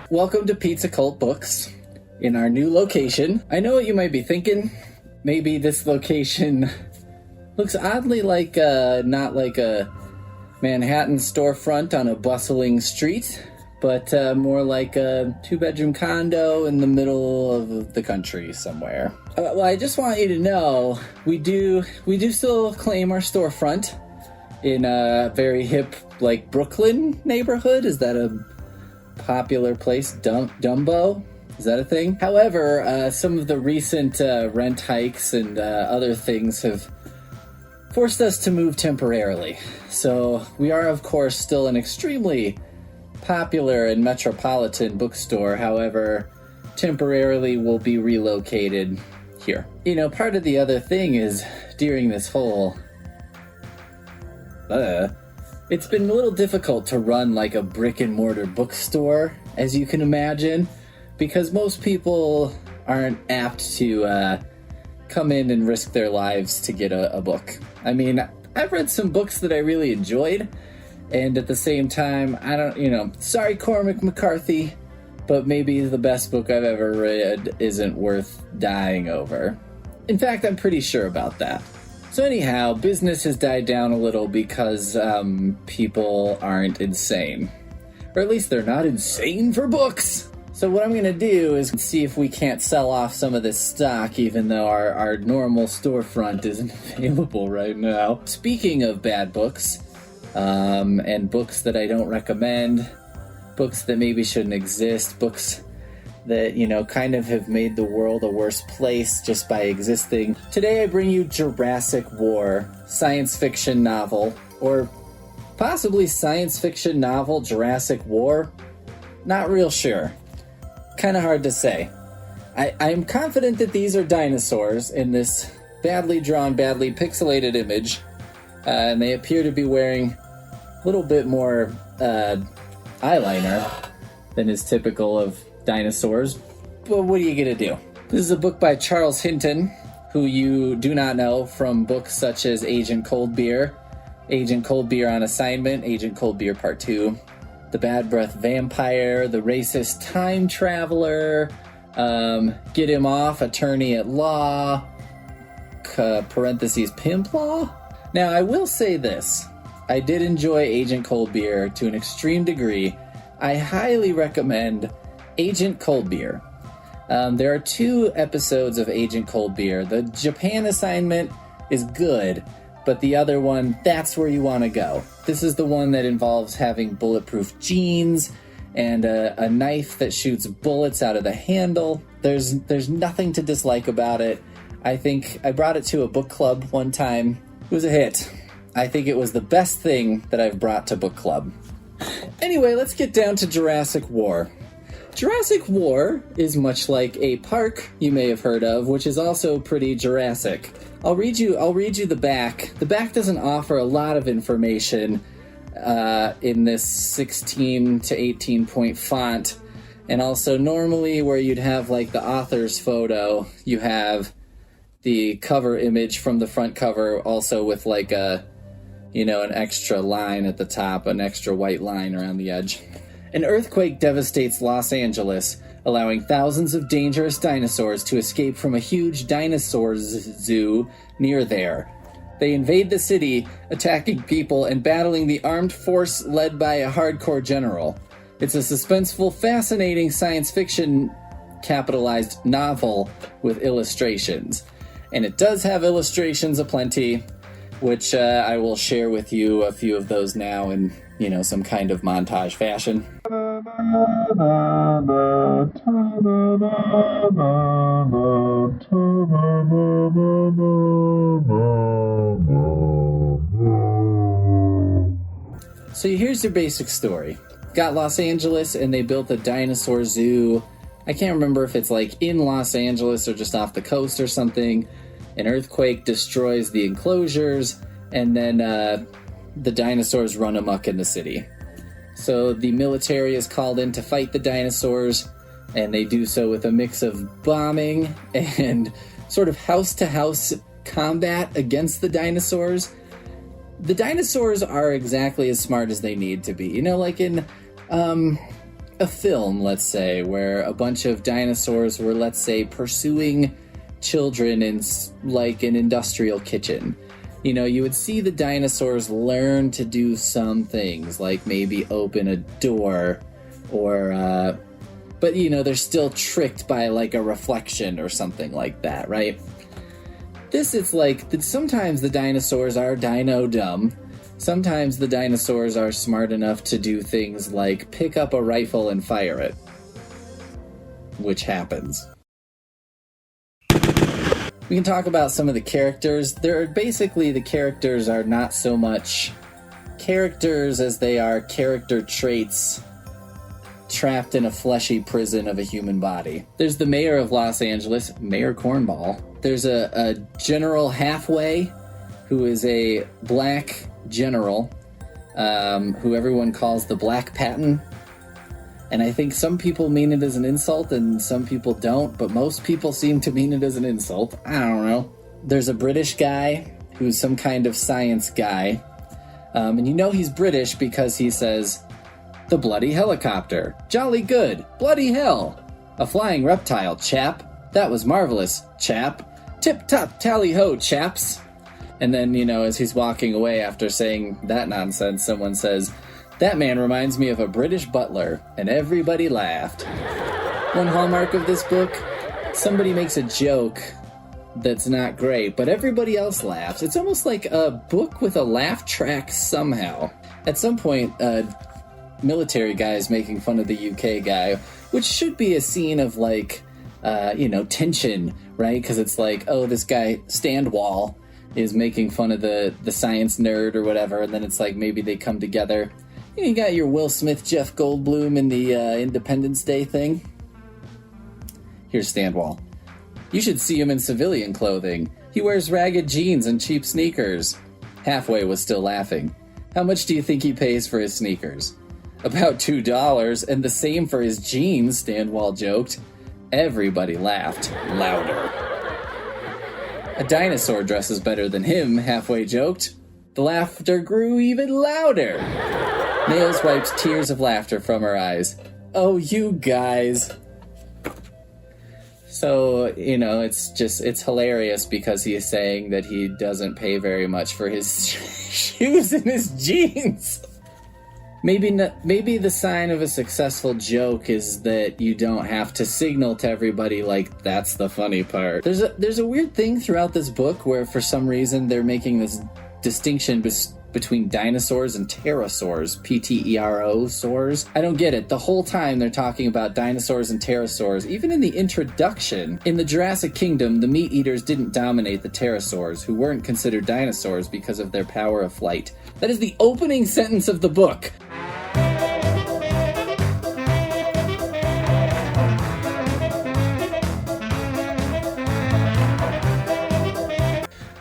Welcome to Pizza Cult Books in our new location. I know what you might be thinking. Maybe this location looks oddly like not like a Manhattan storefront on a bustling street, but more like a two-bedroom condo in the middle of the country somewhere. Well, I just want you to know we do still claim our storefront in a very hip, like, Brooklyn neighborhood. Is that a popular place? Dumbo? Is that a thing? However, some of the recent rent hikes and other things have forced us to move temporarily. So we are, of course, still an extremely popular and metropolitan bookstore. However, temporarily we'll be relocated here. You know, part of the other thing is during this whole... it's been a little difficult to run like a brick and mortar bookstore, as you can imagine, because most people aren't apt to come in and risk their lives to get a book. I mean, I've read some books that I really enjoyed, and at the same time, sorry Cormac McCarthy, but maybe the best book I've ever read isn't worth dying over. In fact, I'm pretty sure about that. So anyhow, business has died down a little because people aren't insane. Or at least they're not insane for books! So what I'm going to do is see if we can't sell off some of this stock, even though our normal storefront isn't available right now. Speaking of bad books, and books that I don't recommend, books that maybe shouldn't exist, books that, kind of have made the world a worse place just by existing. Today I bring you Jurassic War, science fiction novel, or possibly science fiction novel Jurassic War? Not real sure. Kind of hard to say. I am confident that these are dinosaurs in this badly drawn, badly pixelated image, and they appear to be wearing a little bit more eyeliner than is typical of dinosaurs. But what are you gonna do? This is a book by Charles Hinton, who you do not know from books such as Agent Coldbeer, Agent Coldbeer on Assignment, Agent Coldbeer Part 2, The Bad Breath Vampire, The Racist Time Traveler, Get Him Off, Attorney at Law, parentheses, Pimp Law. Now, I will say this. I did enjoy Agent Coldbeer to an extreme degree. I highly recommend Agent Coldbeer. There are 2 episodes of Agent Coldbeer. The Japan assignment is good, but the other one, that's where you want to go. This is the one that involves having bulletproof jeans and a knife that shoots bullets out of the handle. There's nothing to dislike about it. I think I brought it to a book club one time. It was a hit. I think it was the best thing that I've brought to book club. Anyway, let's get down to Jurassic War. Jurassic War is much like a park you may have heard of, which is also pretty Jurassic. I'll read you the back. The back doesn't offer a lot of information in this 16 to 18 point font. And also normally where you'd have like the author's photo, you have the cover image from the front cover also with like an extra line at the top, an extra white line around the edge. An earthquake devastates Los Angeles, allowing thousands of dangerous dinosaurs to escape from a huge dinosaur zoo near there. They invade the city, attacking people and battling the armed force led by a hardcore general. It's a suspenseful, fascinating science fiction capitalized novel with illustrations. And it does have illustrations aplenty, which I will share with you a few of those now in, some kind of montage fashion. So here's your basic story. Got Los Angeles and they built a dinosaur zoo. I can't remember if it's like in Los Angeles or just off the coast or something. An earthquake destroys the enclosures and then the dinosaurs run amok in the city. So the military is called in to fight the dinosaurs, and they do so with a mix of bombing and sort of house-to-house combat against the dinosaurs. The dinosaurs are exactly as smart as they need to be. Like in a film, let's say, where a bunch of dinosaurs were, let's say, pursuing children in like an industrial kitchen. You know, you would see the dinosaurs learn to do some things, like maybe open a door, or, but you know, they're still tricked by like a reflection or something like that, right? This is like, sometimes the dinosaurs are dino dumb. Sometimes the dinosaurs are smart enough to do things like pick up a rifle and fire it. Which happens. We can talk about some of the characters. The characters are not so much characters as they are character traits trapped in a fleshy prison of a human body. There's the mayor of Los Angeles, Mayor Cornball. There's a General Halfway, who is a black general, who everyone calls the Black Patton. And I think some people mean it as an insult and some people don't, but most people seem to mean it as an insult. I don't know. There's a British guy who's some kind of science guy. And you know he's British because he says, "The bloody helicopter. Jolly good. Bloody hell. A flying reptile, chap. That was marvelous, chap. Tip-top tally-ho, chaps." And then, you know, as he's walking away after saying that nonsense, someone says, "That man reminds me of a British butler," and everybody laughed. One hallmark of this book, somebody makes a joke that's not great, but everybody else laughs. It's almost like a book with a laugh track somehow. At some point, military guy is making fun of the UK guy, which should be a scene of like, tension, right? Because it's like, oh, this guy, Standwall, is making fun of the science nerd or whatever, and then it's like maybe they come together. You got your Will Smith, Jeff Goldblum in the Independence Day thing. Here's Standwall. "You should see him in civilian clothing. He wears ragged jeans and cheap sneakers." Halfway was still laughing. "How much do you think he pays for his sneakers?" "About $2, and the same for his jeans," Standwall joked. Everybody laughed louder. "A dinosaur dresses better than him," Halfway joked. The laughter grew even louder. Nails wiped tears of laughter from her eyes. "Oh, you guys." So, you know, it's hilarious because he is saying that he doesn't pay very much for his shoes and his jeans. Maybe the sign of a successful joke is that you don't have to signal to everybody like that's the funny part. There's a weird thing throughout this book where for some reason they're making this distinction between dinosaurs and pterosaurs, P-T-E-R-O-saurs. I don't get it. The whole time they're talking about dinosaurs and pterosaurs. Even in the introduction, in the Jurassic Kingdom, the meat eaters didn't dominate the pterosaurs, who weren't considered dinosaurs because of their power of flight. That is the opening sentence of the book.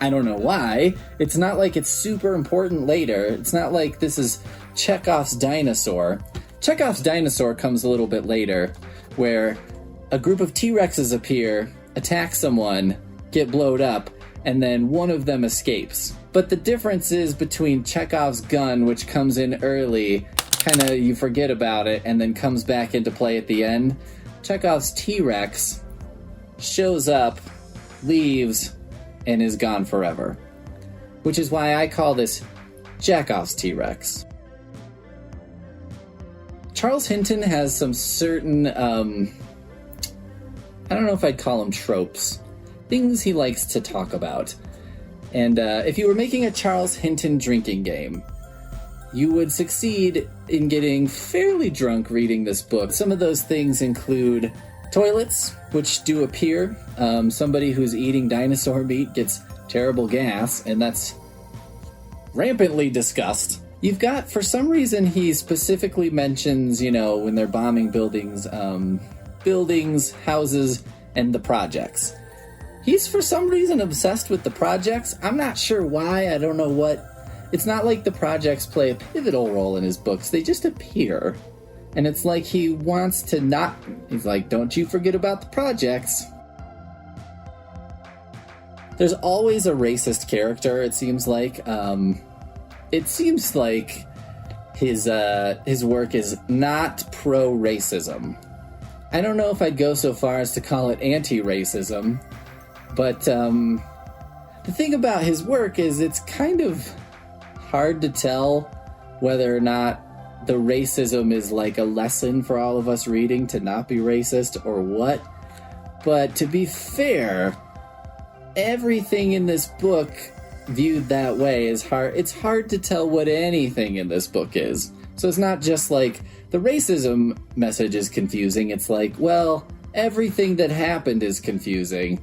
I don't know why. It's not like it's super important later. It's not like this is Chekhov's dinosaur. Chekhov's dinosaur comes a little bit later, where a group of T-Rexes appear, attack someone, get blowed up, and then one of them escapes. But the difference is between Chekhov's gun, which comes in early, kind of you forget about it, and then comes back into play at the end. Chekhov's T-Rex shows up, leaves, and is gone forever. Which is why I call this Chekhov's T-Rex. Charles Hinton has some certain, I don't know if I'd call them tropes. Things he likes to talk about. And if you were making a Charles Hinton drinking game, you would succeed in getting fairly drunk reading this book. Some of those things include toilets, which do appear. Somebody who's eating dinosaur meat gets terrible gas, and that's rampantly discussed. You've got, for some reason, he specifically mentions, when they're bombing buildings, houses, and the projects. He's, for some reason, obsessed with the projects. I'm not sure why. I don't know what. It's not like the projects play a pivotal role in his books. They just appear. And it's like he wants to not... He's like, don't you forget about the projects. There's always a racist character, it seems like. It seems like his work is not pro-racism. I don't know if I'd go so far as to call it anti-racism, but the thing about his work is it's kind of hard to tell whether or not the racism is like a lesson for all of us reading to not be racist or what. But to be fair, everything in this book viewed that way is hard. It's hard to tell what anything in this book is. So it's not just like the racism message is confusing. It's like, well, everything that happened is confusing.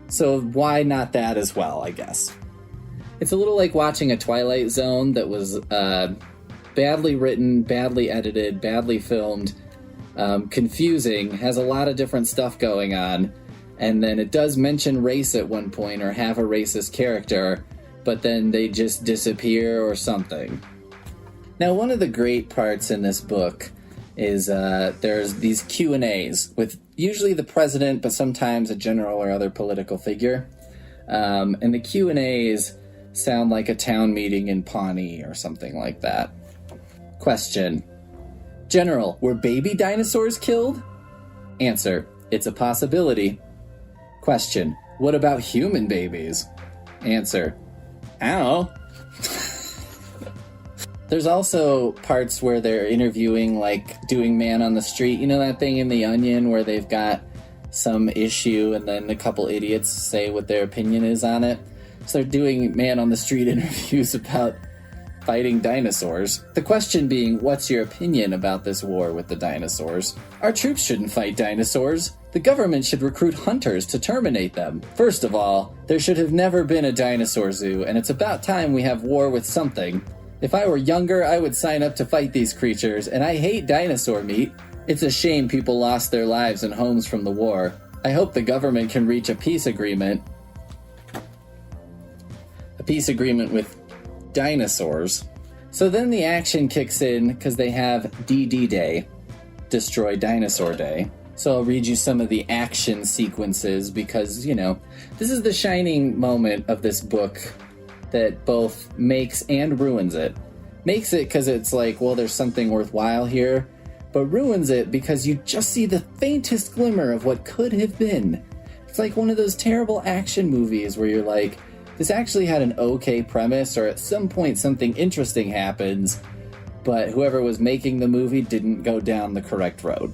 So why not that as well, I guess. It's a little like watching a Twilight Zone that was badly written, badly edited, badly filmed, confusing, has a lot of different stuff going on, and then it does mention race at one point or have a racist character, but then they just disappear or something. Now, one of the great parts in this book is there's these Q&As with usually the president, but sometimes a general or other political figure. And the Q&As sound like a town meeting in Pawnee or something like that. Question. General, were baby dinosaurs killed? Answer. It's a possibility. Question. What about human babies? Answer. I don't know. There's also parts where they're interviewing, like doing Man on the Street. You know that thing in The Onion where they've got some issue and then a couple idiots say what their opinion is on it? So they're doing Man on the Street interviews about fighting dinosaurs. The question being, what's your opinion about this war with the dinosaurs? Our troops shouldn't fight dinosaurs. The government should recruit hunters to terminate them. First of all, there should have never been a dinosaur zoo, and it's about time we have war with something. If I were younger, I would sign up to fight these creatures, and I hate dinosaur meat. It's a shame people lost their lives and homes from the war. I hope the government can reach a peace agreement. A peace agreement with dinosaurs. So then the action kicks in because they have DD Day, Destroy Dinosaur Day. So I'll read you some of the action sequences because, you know, this is the shining moment of this book that both makes and ruins it. Makes it because it's like, well, there's something worthwhile here, but ruins it because you just see the faintest glimmer of what could have been. It's like one of those terrible action movies where you're like, this actually had an okay premise, or at some point something interesting happens, but whoever was making the movie didn't go down the correct road.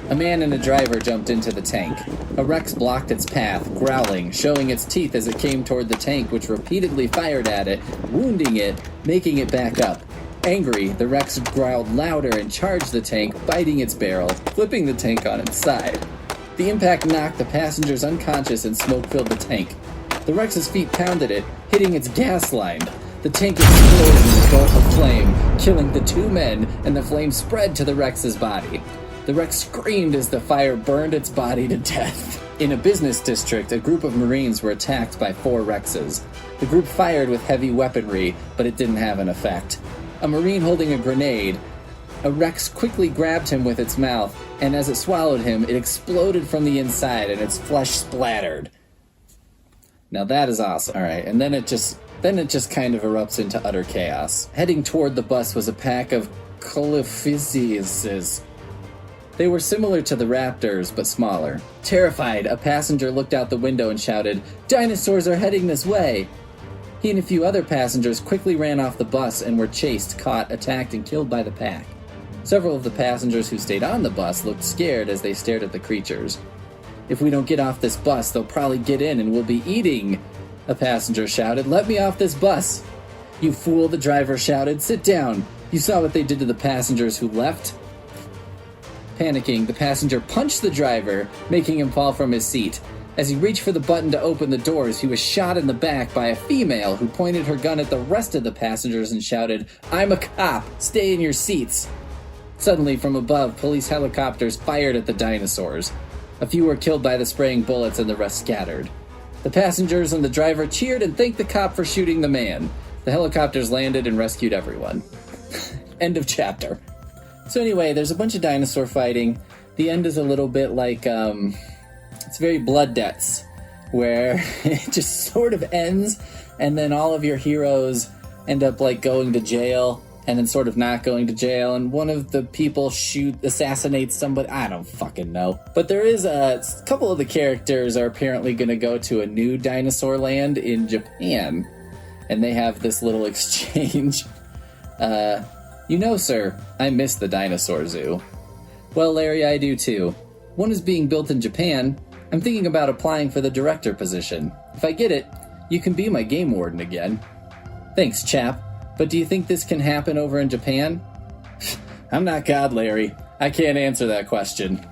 A man and a driver jumped into the tank. A Rex blocked its path, growling, showing its teeth as it came toward the tank, which repeatedly fired at it, wounding it, making it back up. Angry, the Rex growled louder and charged the tank, biting its barrel, flipping the tank on its side. The impact knocked the passengers unconscious and smoke filled the tank. The Rex's feet pounded it, hitting its gas line. The tank exploded in a gulf of flame, killing the two men, and the flame spread to the Rex's body. The Rex screamed as the fire burned its body to death. In a business district, a group of Marines were attacked by 4 Rexes. The group fired with heavy weaponry, but it didn't have an effect. A Marine holding a grenade, a Rex quickly grabbed him with its mouth, and as it swallowed him, it exploded from the inside and its flesh splattered. Now that is awesome. Alright, and then it just kind of erupts into utter chaos. Heading toward the bus was a pack of Coliphysiuses. They were similar to the raptors, but smaller. Terrified, a passenger looked out the window and shouted, "Dinosaurs are heading this way!" He and a few other passengers quickly ran off the bus and were chased, caught, attacked, and killed by the pack. Several of the passengers who stayed on the bus looked scared as they stared at the creatures. "If we don't get off this bus, they'll probably get in and we'll be eating," a passenger shouted. "Let me off this bus!" "You fool," the driver shouted. "Sit down. You saw what they did to the passengers who left." Panicking, the passenger punched the driver, making him fall from his seat. As he reached for the button to open the doors, he was shot in the back by a female who pointed her gun at the rest of the passengers and shouted, "I'm a cop! Stay in your seats!" Suddenly, from above, police helicopters fired at the dinosaurs. A few were killed by the spraying bullets and the rest scattered. The passengers and the driver cheered and thanked the cop for shooting the man. The helicopters landed and rescued everyone. End of chapter. So anyway, there's a bunch of dinosaur fighting. The end is a little bit like, it's very Blood Debts, where it just sort of ends, and then all of your heroes end up like going to jail, and then sort of not going to jail, and one of the people assassinates somebody. I don't fucking know. But there is a couple of the characters are apparently going to go to a new dinosaur land in Japan, and they have this little exchange. Sir, I miss the dinosaur zoo. Well, Larry, I do too. One is being built in Japan. I'm thinking about applying for the director position. If I get it, you can be my game warden again. Thanks, chap. But do you think this can happen over in Japan? I'm not God, Larry. I can't answer that question.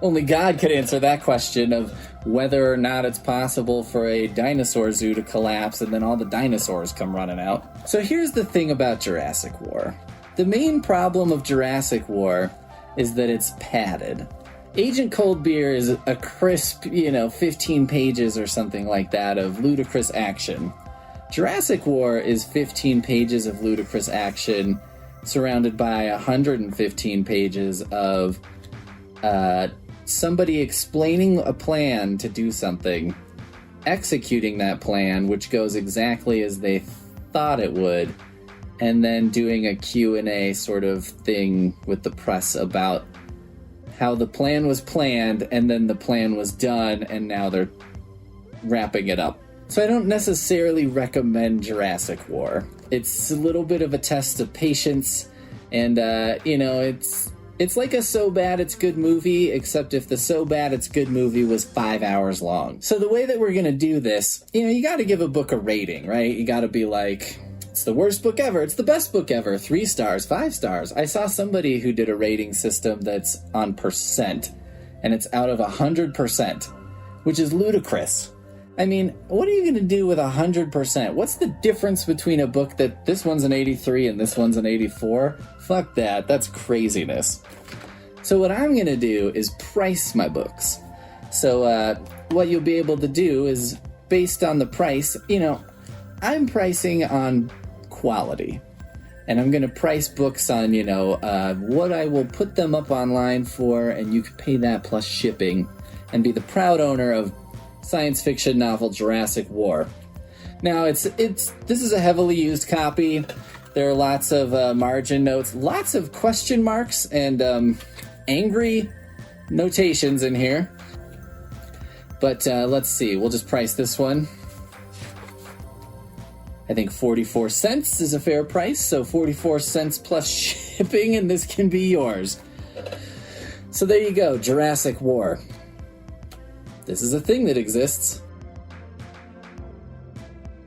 Only God could answer that question of whether or not it's possible for a dinosaur zoo to collapse and then all the dinosaurs come running out. So here's the thing about Jurassic War. The main problem of Jurassic War is that it's padded. Agent Coldbeer is a crisp, 15 pages or something like that of ludicrous action. Jurassic War is 15 pages of ludicrous action surrounded by 115 pages of somebody explaining a plan to do something, executing that plan, which goes exactly as they thought it would, and then doing a Q&A sort of thing with the press about how the plan was planned and then the plan was done and now they're wrapping it up. So I don't necessarily recommend Jurassic War. It's a little bit of a test of patience, and it's like a so bad it's good movie, except if the so bad it's good movie was 5 hours long. So the way that we're gonna do this, you gotta give a book a rating, right? You gotta be like, it's the worst book ever, it's the best book ever, 3 stars, 5 stars. I saw somebody who did a rating system that's on percent, and it's out of 100%, which is ludicrous. I mean, what are you going to do with 100%? What's the difference between a book that this one's an 83 and this one's an 84? Fuck that. That's craziness. So what I'm going to do is price my books. So what you'll be able to do is, based on the price, I'm pricing on quality. And I'm going to price books on, what I will put them up online for, and you can pay that plus shipping and be the proud owner of science fiction novel Jurassic War. Now, this is a heavily used copy. There are lots of margin notes, lots of question marks, and angry notations in here. But let's see, we'll just price this one. I think 44 cents is a fair price, so 44 cents plus shipping, and this can be yours. So there you go, Jurassic War. This is a thing that exists.